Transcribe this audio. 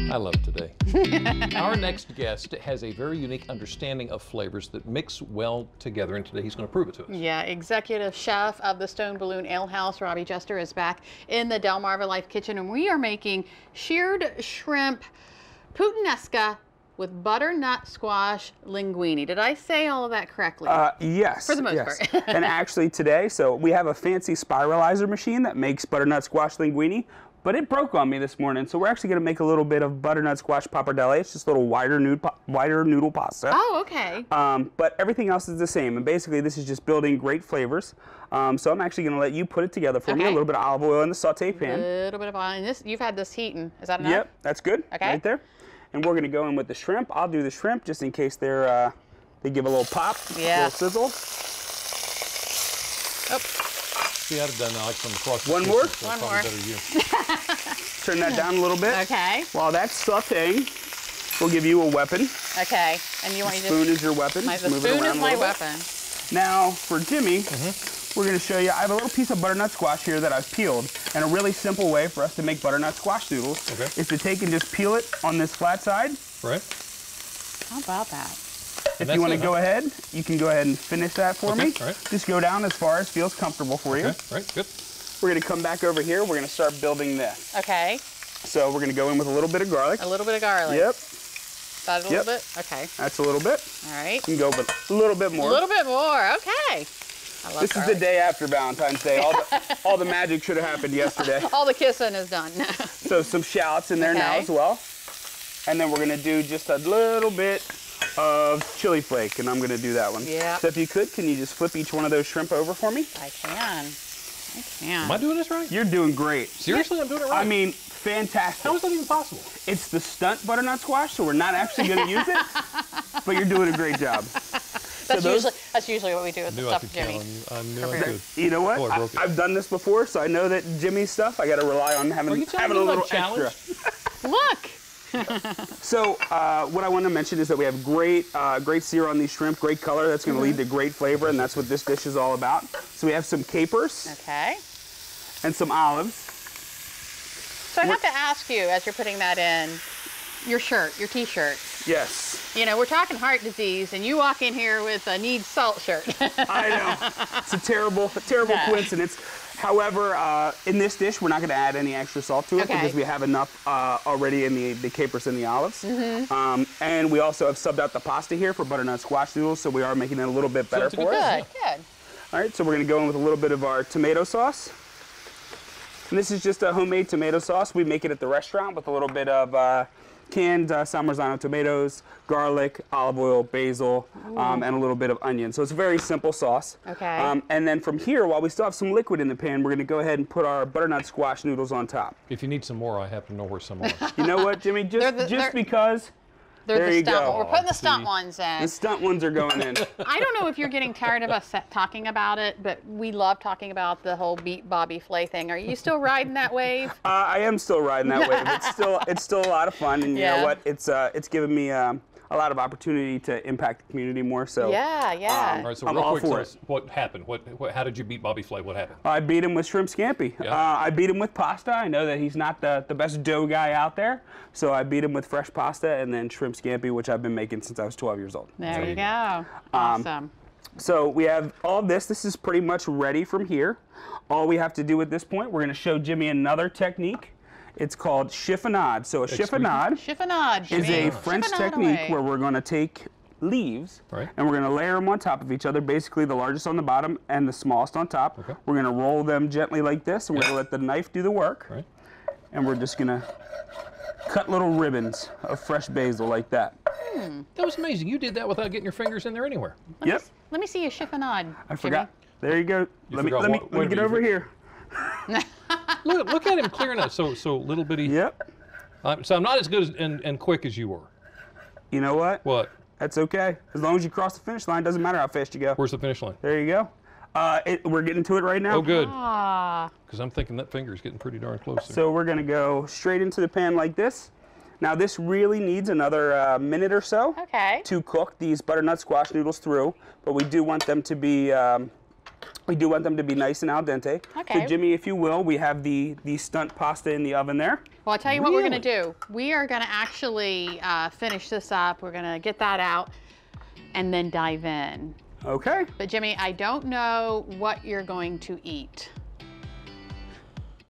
I love today. Our next guest has a very unique understanding of flavors that mix well together, and today he's going to prove it to us. Yeah, executive chef of the Stone Balloon Ale House, Robbie Jester, is back in the Delmarva Life Kitchen, and we are making seared shrimp Puttanesca with butternut squash linguine. Did I say all of that correctly? Yes. For the most part. And actually today, so we have a fancy spiralizer machine that makes butternut squash linguine, but it broke on me this morning, so we're actually going to make a little bit of butternut squash pappardelle. It's just a little wider noodle pasta. Oh, okay. But everything else is the same, and basically this is just building great flavors. So I'm actually going to let you put it together for me. A little bit of olive oil in the saute pan. A little bit of oil. And this, you've had this heating. Is that enough? Yep, that's good. Okay. Right there. And we're going to go in with the shrimp. I'll do the shrimp just in case they're they give a little pop, yeah. a little sizzle. Oh. See, I'd have done that like from across the One more? So One more. better you. Turn that down a little bit. Okay. While that's sauteing, we'll give you a weapon. Okay. And you want me to Spoon is your weapon. The Move it spoon around is a my little bit. weapon. Now, for Jimmy, we're going to show you, I have a little piece of butternut squash here that I've peeled, and a really simple way for us to make butternut squash noodles is to take and just peel it on this flat side. Right. How about that? If you want to go ahead, you can go ahead and finish that for me. Right. Just go down as far as feels comfortable for you. Right, good. We're going to come back over here. We're going to start building this. Okay. So we're going to go in with a little bit of garlic. A little bit of garlic. Yep. That a little bit? Okay. That's a little bit. All right. You can go with a little bit more. A little bit more. Okay. I love This garlic. is the day after Valentine's Day. All the magic should have happened yesterday. All the kissing is done. So some shallots in there now as well. And then we're going to do just a little bit of chili flake, and I'm going to do that one. Yeah. So if you could, can you just flip each one of those shrimp over for me? I can. I can. Am I doing this right? You're doing great. Seriously, I'm doing it right? I mean, fantastic. How is that even possible? It's the stunt butternut squash, so we're not actually going to use it, but you're doing a great job. That's usually what we do with the stuff, Jimmy. I knew I could. You know what? I've done this before, so I know that Jimmy's stuff, I got to rely on having a little extra. Look! So what I want to mention is that we have great sear on these shrimp, great color. That's going to lead to great flavor, and that's what this dish is all about. So we have some capers. Okay. And some olives. So I have to ask you, as you're putting that in, your shirt, your t-shirt. Yes. You know, we're talking heart disease, and you walk in here with a needs salt shirt. I know. It's a terrible coincidence. However, in this dish, we're not going to add any extra salt to it because we have enough already in the capers and the olives. And we also have subbed out the pasta here for butternut squash noodles, so we are making it a little bit better for us. Good. All right, so we're going to go in with a little bit of our tomato sauce. And this is just a homemade tomato sauce. We make it at the restaurant with a little bit of canned San Marzano tomatoes, garlic, olive oil, basil, and a little bit of onion. So it's a very simple sauce. Okay. And then from here, while we still have some liquid in the pan, we're going to go ahead and put our butternut squash noodles on top. If you need some more, I happen to know where some are. You know what, Jimmy? Just because. There you go. We're putting the See. stunt ones in. The stunt ones are going in. I don't know if you're getting tired of us talking about it, but we love talking about the whole Beat Bobby Flay thing. Are you still riding that wave? I am still riding that wave. It's still a lot of fun, and you know what? It's given me a lot of opportunity to impact the community more. So yeah. All right, so real quick, tell us what happened. How did you beat Bobby Flay? What happened? I beat him with shrimp scampi. Yeah. I beat him with pasta. I know that he's not the best dough guy out there, so I beat him with fresh pasta and then shrimp scampi, which I've been making since I was 12 years old. There you go. Awesome. So we have all this. This is pretty much ready from here. All we have to do at this point, we're going to show Jimmy another technique. It's chiffonade. Chiffonade. So a chiffonade is a French technique where we're going to take leaves and we're going to layer them on top of each other, basically the largest on the bottom and the smallest on top. We're going to roll them gently like this, and we're going to let the knife do the work. And we're just going to cut little ribbons of fresh basil like that. That was amazing. You did that without getting your fingers in there anywhere. Let me see a chiffonade. I forgot. There you go. Let me get over here. Look at him clearing up. So little bitty. Yep. So I'm not as good and quick as you were. You know what? What? That's okay. As long as you cross the finish line, doesn't matter how fast you go. Where's the finish line? There you go. We're getting to it right now. Oh, good. Because I'm thinking that finger's getting pretty darn close there. So we're going to go straight into the pan like this. Now this really needs another minute or so to cook these butternut squash noodles through, but we do want them to be We do want them to be nice and al dente. Okay. So Jimmy, if you will, we have the stunt pasta in the oven there. Well, I'll tell you what we're gonna do. We are gonna actually finish this up. We're gonna get that out and then dive in. Okay. But Jimmy, I don't know what you're going to eat.